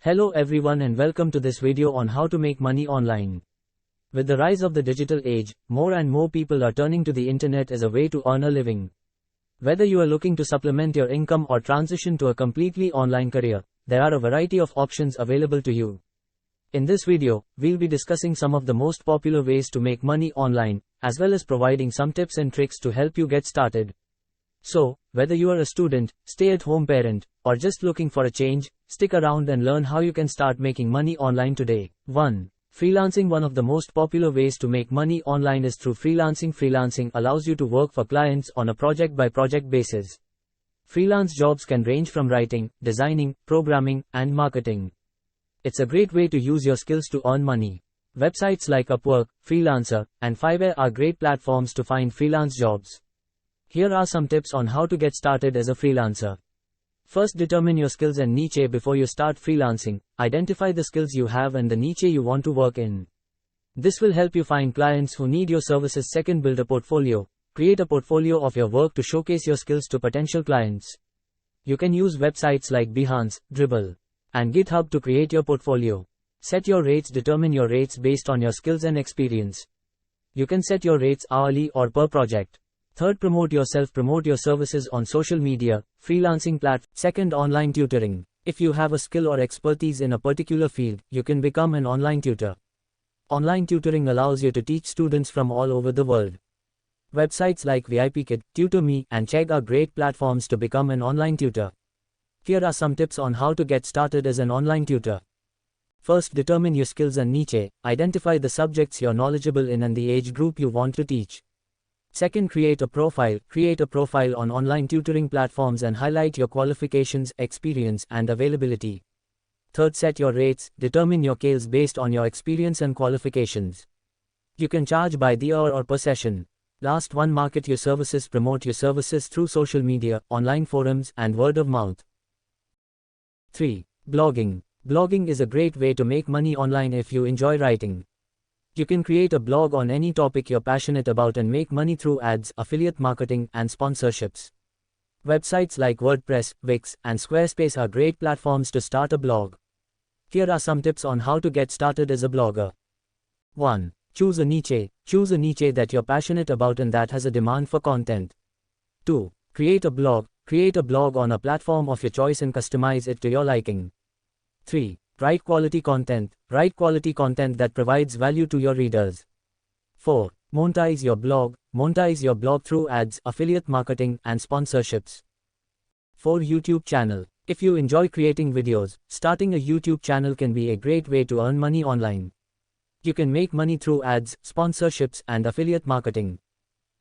Hello everyone and welcome to this video on how to make money online. With the rise of the digital age, more and more people are turning to the internet as a way to earn a living. Whether you are looking to supplement your income or transition to a completely online career, there are a variety of options available to you. In this video, we'll be discussing some of the most popular ways to make money online, as well as providing some tips and tricks to help you get started. So, whether you are a student, stay-at-home parent, or just looking for a change, stick around and learn how you can start making money online today. 1. Freelancing. One of the most popular ways to make money online is through freelancing. Freelancing allows you to work for clients on a project-by-project basis. Freelance jobs can range from writing, designing, programming, and marketing. It's a great way to use your skills to earn money. Websites like Upwork, Freelancer, and Fiverr are great platforms to find freelance jobs. Here are some tips on how to get started as a freelancer. First, determine your skills and niche before you start freelancing. Identify the skills you have and the niche you want to work in. This will help you find clients who need your services. Second, build a portfolio. Create a portfolio of your work to showcase your skills to potential clients. You can use websites like Behance, Dribbble, and GitHub to create your portfolio. Set your rates. Determine your rates based on your skills and experience. You can set your rates hourly or per project. Third, promote yourself. Promote your services on social media, freelancing platforms. Second, online tutoring. If you have a skill or expertise in a particular field, you can become an online tutor. Online tutoring allows you to teach students from all over the world. Websites like VIPKid, TutorMe, and Chegg are great platforms to become an online tutor. Here are some tips on how to get started as an online tutor. First, determine your skills and niche. Identify the subjects you're knowledgeable in and the age group you want to teach. Second, create a profile. Create a profile on online tutoring platforms and highlight your qualifications, experience, and availability. Third, set your rates. Determine your scales based on your experience and qualifications. You can charge by the hour or per session. Last one, market your services. Promote your services through social media, online forums, and word of mouth. 3. Blogging. Blogging is a great way to make money online if you enjoy writing. You can create a blog on any topic you're passionate about and make money through ads, affiliate marketing, and sponsorships. Websites like WordPress, Wix, and Squarespace are great platforms to start a blog. Here are some tips on how to get started as a blogger. 1. Choose a niche. Choose a niche that you're passionate about and that has a demand for content. 2. Create a blog. Create a blog on a platform of your choice and customize it to your liking. 3. Write quality content. Write quality content that provides value to your readers. 4. Monetize your blog. Monetize your blog through ads, affiliate marketing, and sponsorships. 4. YouTube channel. If you enjoy creating videos, starting a YouTube channel can be a great way to earn money online. You can make money through ads, sponsorships, and affiliate marketing.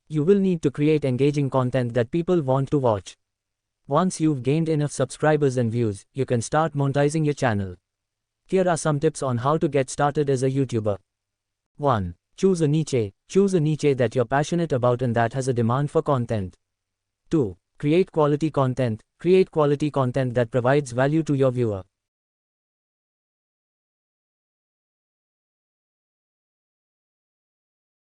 You will need to create engaging content that people want to watch. Once you've gained enough subscribers and views, you can start monetizing your channel. Here are some tips on how to get started as a YouTuber. 1. Choose a niche. Choose a niche that you're passionate about and that has a demand for content. 2. Create quality content. Create quality content that provides value to your viewer.